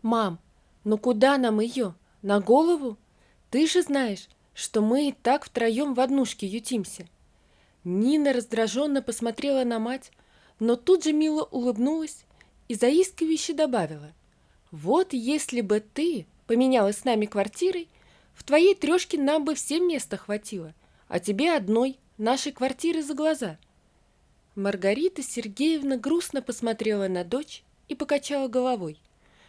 Мам, ну куда нам ее? На голову? Ты же знаешь, что мы и так втроем в однушке ютимся. Нина раздраженно посмотрела на мать, но тут же мило улыбнулась и заискивающе добавила. Вот если бы ты поменялась с нами квартирой, в твоей трешке нам бы всем места хватило, а тебе одной нашей квартиры за глаза. Маргарита Сергеевна грустно посмотрела на дочь и покачала головой.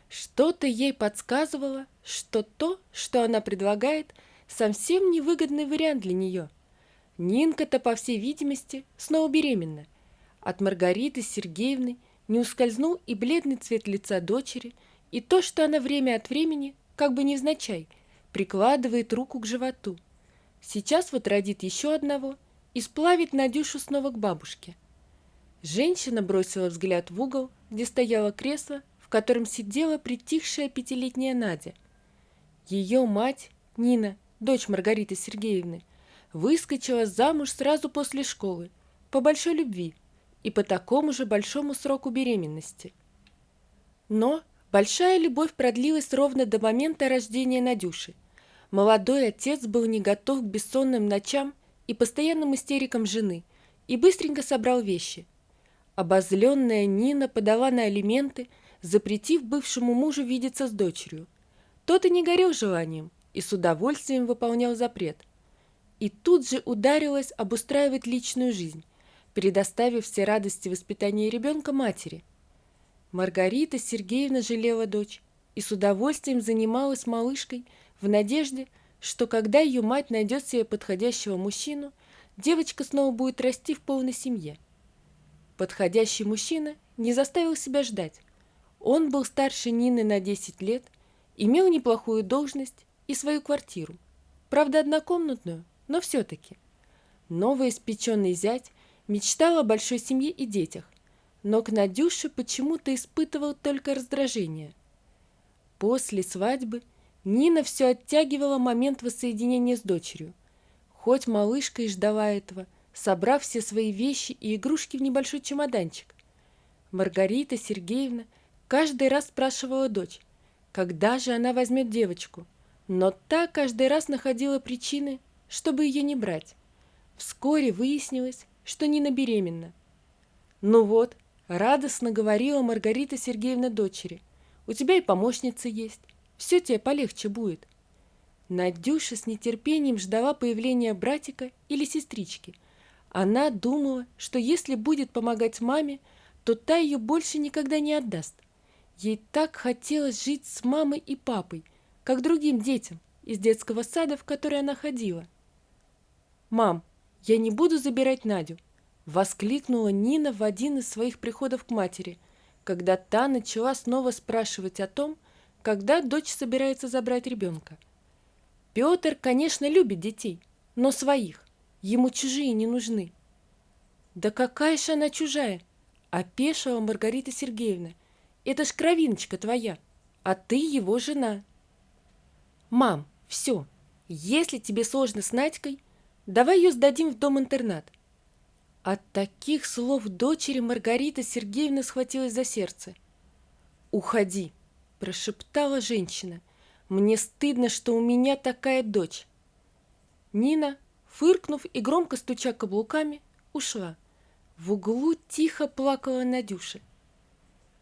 Что-то ей подсказывало, что то, что она предлагает, совсем невыгодный вариант для нее. Нинка-то, по всей видимости, снова беременна. От Маргариты Сергеевны не ускользнул и бледный цвет лица дочери, и то, что она время от времени, как бы невзначай, прикладывает руку к животу. Сейчас вот родит еще одного и сплавит Надюшу снова к бабушке. Женщина бросила взгляд в угол, где стояло кресло, в котором сидела притихшая пятилетняя Надя. Ее мать, Нина, дочь Маргариты Сергеевны, выскочила замуж сразу после школы, по большой любви и по такому же большому сроку беременности. Но большая любовь продлилась ровно до момента рождения Надюши. Молодой отец был не готов к бессонным ночам и постоянным истерикам жены и быстренько собрал вещи. Обозленная Нина подала на алименты, запретив бывшему мужу видеться с дочерью. Тот и не горел желанием и с удовольствием выполнял запрет. И тут же ударилась обустраивать личную жизнь, предоставив все радости воспитания ребенка матери. Маргарита Сергеевна жалела дочь и с удовольствием занималась малышкой в надежде, что когда ее мать найдет себе подходящего мужчину, девочка снова будет расти в полной семье. Подходящий мужчина не заставил себя ждать. Он был старше Нины на 10 лет, имел неплохую должность и свою квартиру. Правда, однокомнатную, но все-таки. Новоиспеченный зять мечтал о большой семье и детях, но к Надюше почему-то испытывал только раздражение. После свадьбы Нина все оттягивала момент воссоединения с дочерью. Хоть малышка и ждала этого, собрав все свои вещи и игрушки в небольшой чемоданчик. Маргарита Сергеевна каждый раз спрашивала дочь, когда же она возьмет девочку, но та каждый раз находила причины, чтобы ее не брать. Вскоре выяснилось, что Нина беременна. «Ну вот», — радостно говорила Маргарита Сергеевна дочери, «у тебя и помощница есть, все тебе полегче будет». Надюша с нетерпением ждала появления братика или сестрички. Она думала, что если будет помогать маме, то та ее больше никогда не отдаст. Ей так хотелось жить с мамой и папой, как другим детям из детского сада, в который она ходила. «Мам, я не буду забирать Надю», — воскликнула Нина в один из своих приходов к матери, когда та начала снова спрашивать о том, когда дочь собирается забрать ребенка. Петр, конечно, любит детей, но своих. Ему чужие не нужны. Да какая же она чужая? Опешила Маргарита Сергеевна. Это ж кровиночка твоя, а ты его жена. Мам, все. Если тебе сложно с Надькой, давай ее сдадим в дом-интернат. От таких слов дочери Маргарита Сергеевна схватилась за сердце. «Уходи», – прошептала женщина. «Мне стыдно, что у меня такая дочь». Нина, фыркнув и громко стуча каблуками, ушла. В углу тихо плакала Надюша.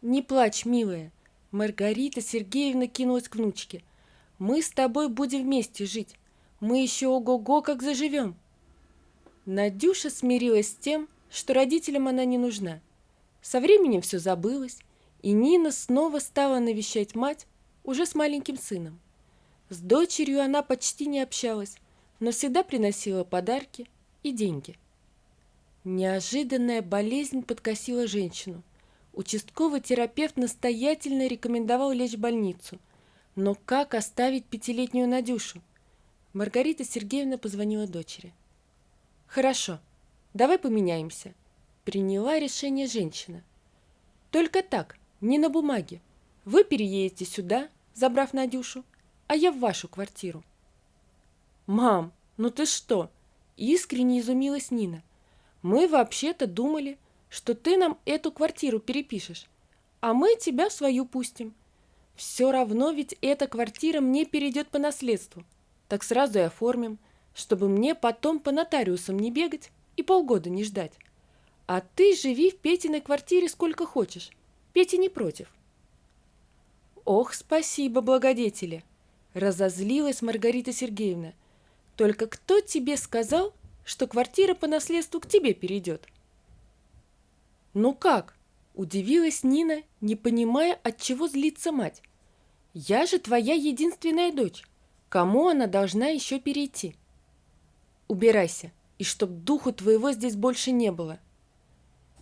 «Не плачь, милая», – Маргарита Сергеевна кинулась к внучке. «Мы с тобой будем вместе жить. Мы еще ого-го как заживем». Надюша смирилась с тем, что родителям она не нужна. Со временем все забылось, и Нина снова стала навещать мать уже с маленьким сыном. С дочерью она почти не общалась, но всегда приносила подарки и деньги. Неожиданная болезнь подкосила женщину. Участковый терапевт настоятельно рекомендовал лечь в больницу. Но как оставить пятилетнюю Надюшу? Маргарита Сергеевна позвонила дочери. «Хорошо, давай поменяемся», — приняла решение женщина. «Только так, не на бумаге. Вы переедете сюда, забрав Надюшу, а я в вашу квартиру». «Мам, ну ты что?» — искренне изумилась Нина. «Мы вообще-то думали, что ты нам эту квартиру перепишешь, а мы тебя в свою пустим. Все равно ведь эта квартира мне перейдет по наследству. Так сразу и оформим, чтобы мне потом по нотариусам не бегать и полгода не ждать. А ты живи в Петиной квартире сколько хочешь. Петя не против». «Ох, спасибо, благодетели!» — разозлилась Маргарита Сергеевна. «Только кто тебе сказал, что квартира по наследству к тебе перейдет?» «Ну как?» — удивилась Нина, не понимая, от чего злится мать. «Я же твоя единственная дочь. Кому она должна еще перейти?» «Убирайся, и чтоб духу твоего здесь больше не было».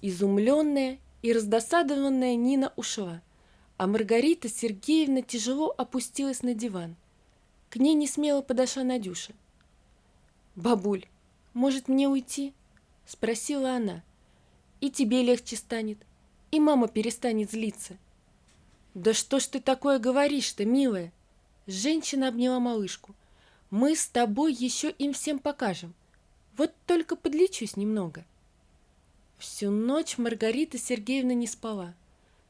Изумленная и раздосадованная Нина ушла, а Маргарита Сергеевна тяжело опустилась на диван. К ней несмело подошла Надюша. «Бабуль, может, мне уйти?» — спросила она. «И тебе легче станет, и мама перестанет злиться». «Да что ж ты такое говоришь-то, милая?» Женщина обняла малышку. «Мы с тобой еще им всем покажем. Вот только подлечусь немного». Всю ночь Маргарита Сергеевна не спала.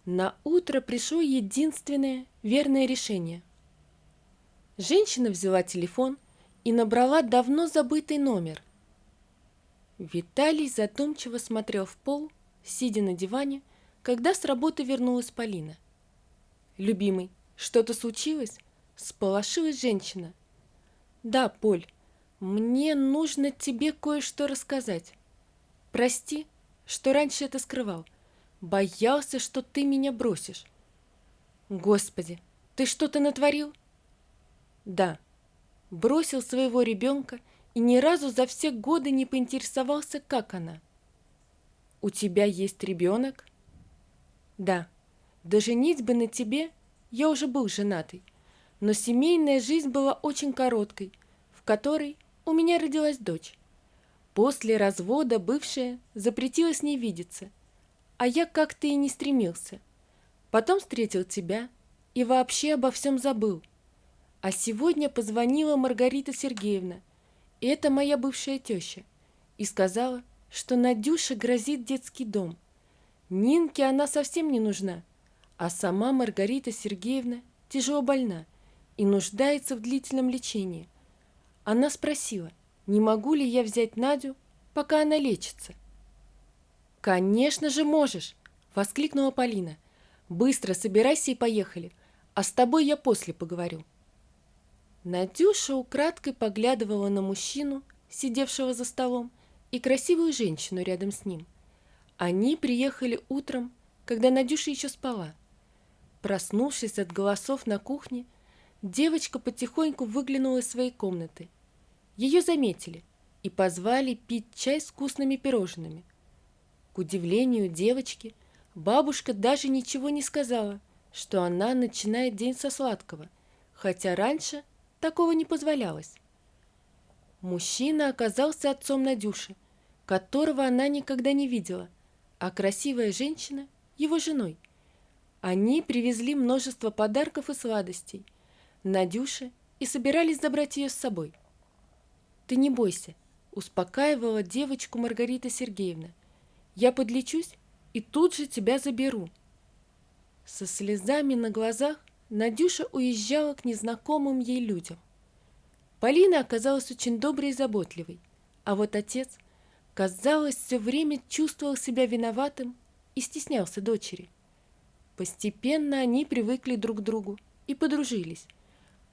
На утро пришло единственное верное решение. Женщина взяла телефон и набрала давно забытый номер. Виталий задумчиво смотрел в пол, сидя на диване, когда с работы вернулась Полина. «Любимый, что-то случилось?» — всполошилась женщина. «Да, Поль, мне нужно тебе кое-что рассказать. Прости, что раньше это скрывал. Боялся, что ты меня бросишь». «Господи, ты что-то натворил?» «Да, бросил своего ребенка и ни разу за все годы не поинтересовался, как она». «У тебя есть ребенок?» «Да, до женитьбы на тебе я уже был женатый, но семейная жизнь была очень короткой, в которой у меня родилась дочь. После развода бывшая запретила с ней видеться, а я как-то и не стремился. Потом встретил тебя и вообще обо всем забыл. А сегодня позвонила Маргарита Сергеевна, и это моя бывшая теща, и сказала, что Надюше грозит детский дом. Нинке она совсем не нужна, а сама Маргарита Сергеевна тяжело больна и нуждается в длительном лечении. Она спросила, не могу ли я взять Надю, пока она лечится. «Конечно же можешь!» — воскликнула Полина. «Быстро собирайся и поехали, а с тобой я после поговорю». Надюша украдкой поглядывала на мужчину, сидевшего за столом, и красивую женщину рядом с ним. Они приехали утром, когда Надюша еще спала. Проснувшись от голосов на кухне, девочка потихоньку выглянула из своей комнаты. Ее заметили и позвали пить чай с вкусными пирожными. К удивлению девочки, бабушка даже ничего не сказала, что она начинает день со сладкого, хотя раньше такого не позволялось. Мужчина оказался отцом Надюши, которого она никогда не видела, а красивая женщина – его женой. Они привезли множество подарков и сладостей Надюше и собирались забрать ее с собой. «Ты не бойся», – успокаивала девочку Маргарита Сергеевна. «Я подлечусь и тут же тебя заберу». Со слезами на глазах Надюша уезжала к незнакомым ей людям. Полина оказалась очень доброй и заботливой, а вот отец, казалось, все время чувствовал себя виноватым и стеснялся дочери. Постепенно они привыкли друг к другу и подружились.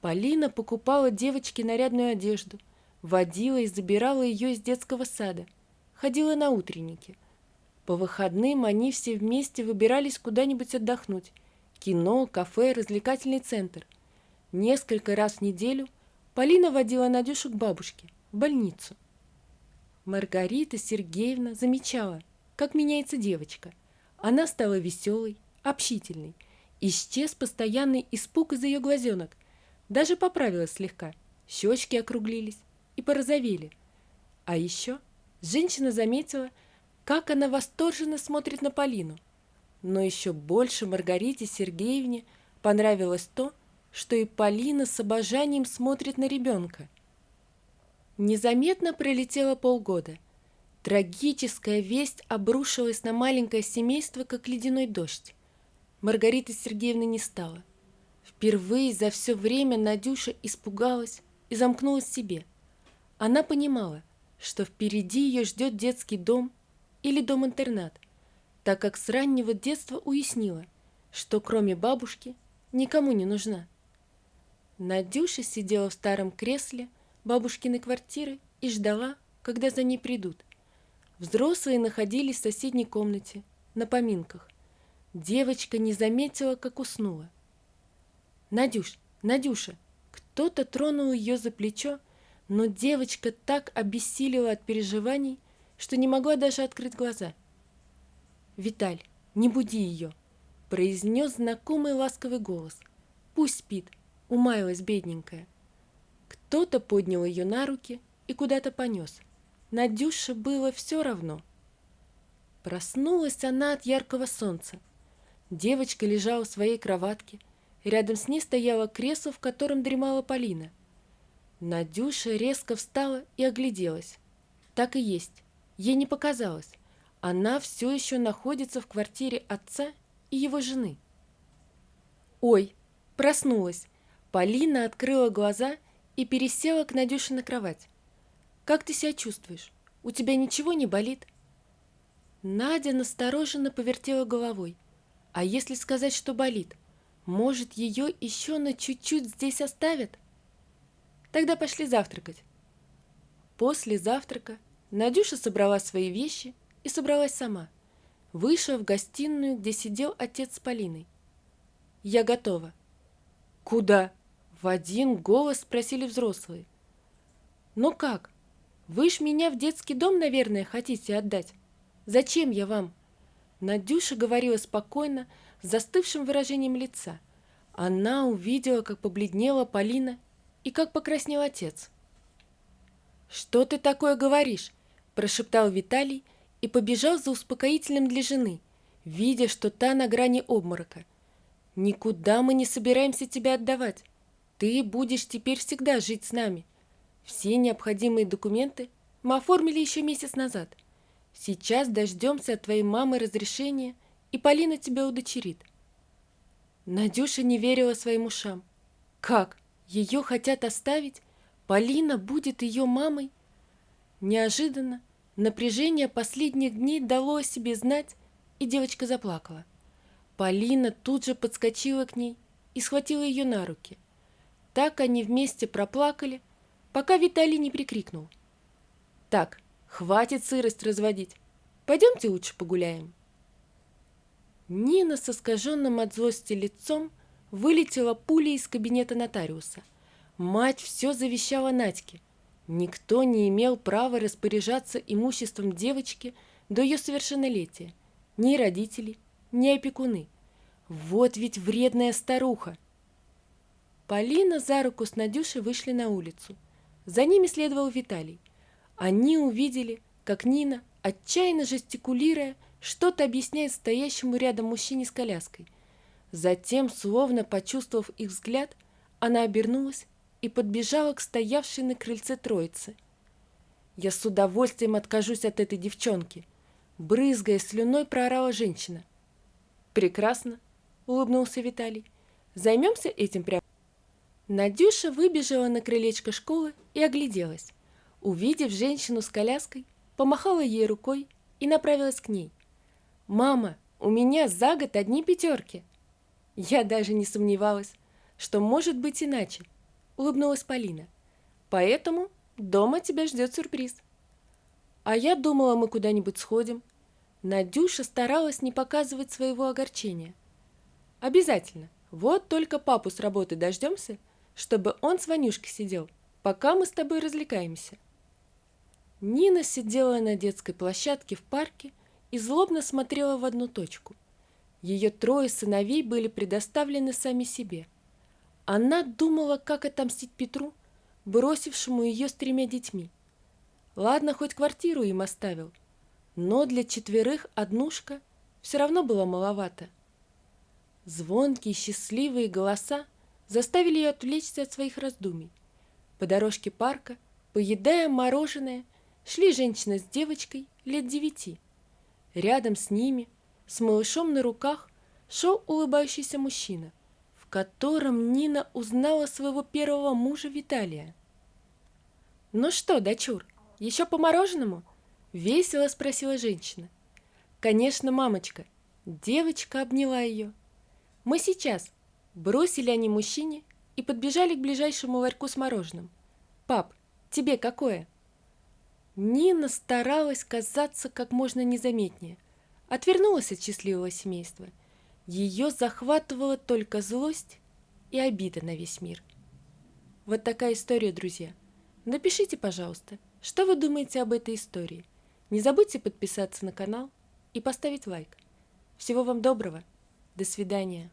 Полина покупала девочке нарядную одежду, водила и забирала ее из детского сада, ходила на утренники. По выходным они все вместе выбирались куда-нибудь отдохнуть – кино, кафе, развлекательный центр. Несколько раз в неделю Полина водила Надюшу к бабушке, в больницу. Маргарита Сергеевна замечала, как меняется девочка. Она стала веселой, общительной. Исчез постоянный испуг из ее глазенок. Даже поправилась слегка, щечки округлились и порозовели. А еще женщина заметила, как она восторженно смотрит на Полину. Но еще больше Маргарите Сергеевне понравилось то, что и Полина с обожанием смотрит на ребенка. Незаметно пролетело полгода. Трагическая весть обрушилась на маленькое семейство, как ледяной дождь. Маргариты Сергеевны не стало. Впервые за все время Надюша испугалась и замкнулась в себе. Она понимала, что впереди ее ждет детский дом или дом-интернат, так как с раннего детства уяснила, что кроме бабушки никому не нужна. Надюша сидела в старом кресле бабушкиной квартиры и ждала, когда за ней придут. Взрослые находились в соседней комнате, на поминках. Девочка не заметила, как уснула. «Надюш, Надюша!» Кто-то тронул ее за плечо, но девочка так обессилила от переживаний, что не могла даже открыть глаза. «Виталь, не буди ее!» — произнес знакомый ласковый голос. «Пусть спит, умаялась бедненькая». Кто-то поднял ее на руки и куда-то понес. Надюше было все равно. Проснулась она от яркого солнца. Девочка лежала в своей кроватке. Рядом с ней стояло кресло, в котором дремала Полина. Надюша резко встала и огляделась. Так и есть. Ей не показалось. Она все еще находится в квартире отца и его жены. «Ой!» — проснулась. Полина открыла глаза и пересела к Надюше на кровать. «Как ты себя чувствуешь? У тебя ничего не болит?» Надя настороженно повертела головой. «А если сказать, что болит? Может, ее еще на чуть-чуть здесь оставят?» «Тогда пошли завтракать». После завтрака Надюша собрала свои вещи и собралась сама. Вышла в гостиную, где сидел отец с Полиной. «Я готова». «Куда?» — в один голос спросили взрослые. «Ну как? Вы ж меня в детский дом, наверное, хотите отдать? Зачем я вам?» Надюша говорила спокойно, с застывшим выражением лица. Она увидела, как побледнела Полина и как покраснел отец. «Что ты такое говоришь?» – прошептал Виталий и побежал за успокоительным для жены, видя, что та на грани обморока. «Никуда мы не собираемся тебя отдавать. Ты будешь теперь всегда жить с нами. Все необходимые документы мы оформили еще месяц назад. Сейчас дождемся от твоей мамы разрешения, и Полина тебя удочерит». Надюша не верила своим ушам. Как? Ее хотят оставить? Полина будет ее мамой? Неожиданно напряжение последних дней дало о себе знать, и девочка заплакала. Полина тут же подскочила к ней и схватила ее на руки. Так они вместе проплакали, пока Виталий не прикрикнул. «Так, хватит сырость разводить. Пойдемте лучше погуляем». Нина с искаженным от злости лицом вылетела пулей из кабинета нотариуса. Мать все завещала Надьке. Никто не имел права распоряжаться имуществом девочки до ее совершеннолетия. Ни родители, ни опекуны. Вот ведь вредная старуха. Полина за руку с Надюшей вышли на улицу. За ними следовал Виталий. Они увидели, как Нина, отчаянно жестикулируя, что-то объясняет стоящему рядом мужчине с коляской. Затем, словно почувствовав их взгляд, она обернулась и подбежала к стоявшей на крыльце троице. «Я с удовольствием откажусь от этой девчонки», — брызгая слюной, проорала женщина. «Прекрасно», — улыбнулся Виталий. «Займемся этим прямо». Надюша выбежала на крылечко школы и огляделась. Увидев женщину с коляской, помахала ей рукой и направилась к ней. «Мама, у меня за год одни пятерки!» «Я даже не сомневалась, что может быть иначе», — улыбнулась Полина. «Поэтому дома тебя ждет сюрприз». «А я думала, мы куда-нибудь сходим». Надюша старалась не показывать своего огорчения. «Обязательно. Вот только папу с работы дождемся, чтобы он с Ванюшкой сидел, пока мы с тобой развлекаемся». Нина сидела на детской площадке в парке и злобно смотрела в одну точку. Ее трое сыновей были предоставлены сами себе. Она думала, как отомстить Петру, бросившему ее с 3 детьми. Ладно, хоть квартиру им оставил, но для 4 однушка все равно было маловато. Звонкие счастливые голоса заставили ее отвлечься от своих раздумий. По дорожке парка, поедая мороженое, шли женщина с девочкой лет 9. Рядом с ними, с малышом на руках, шел улыбающийся мужчина в котором Нина узнала своего первого мужа Виталия. «Ну что, дочур, еще по мороженому?» — весело спросила женщина. «Конечно, мамочка!» — девочка обняла ее. «Мы сейчас!» — бросили они мужчине и подбежали к ближайшему ларьку с мороженым. «Пап, тебе какое?» Нина старалась казаться как можно незаметнее, отвернулась от счастливого семейства. Ее захватывала только злость и обида на весь мир. Вот такая история, друзья. Напишите, пожалуйста, что вы думаете об этой истории. Не забудьте подписаться на канал и поставить лайк. Всего вам доброго. До свидания.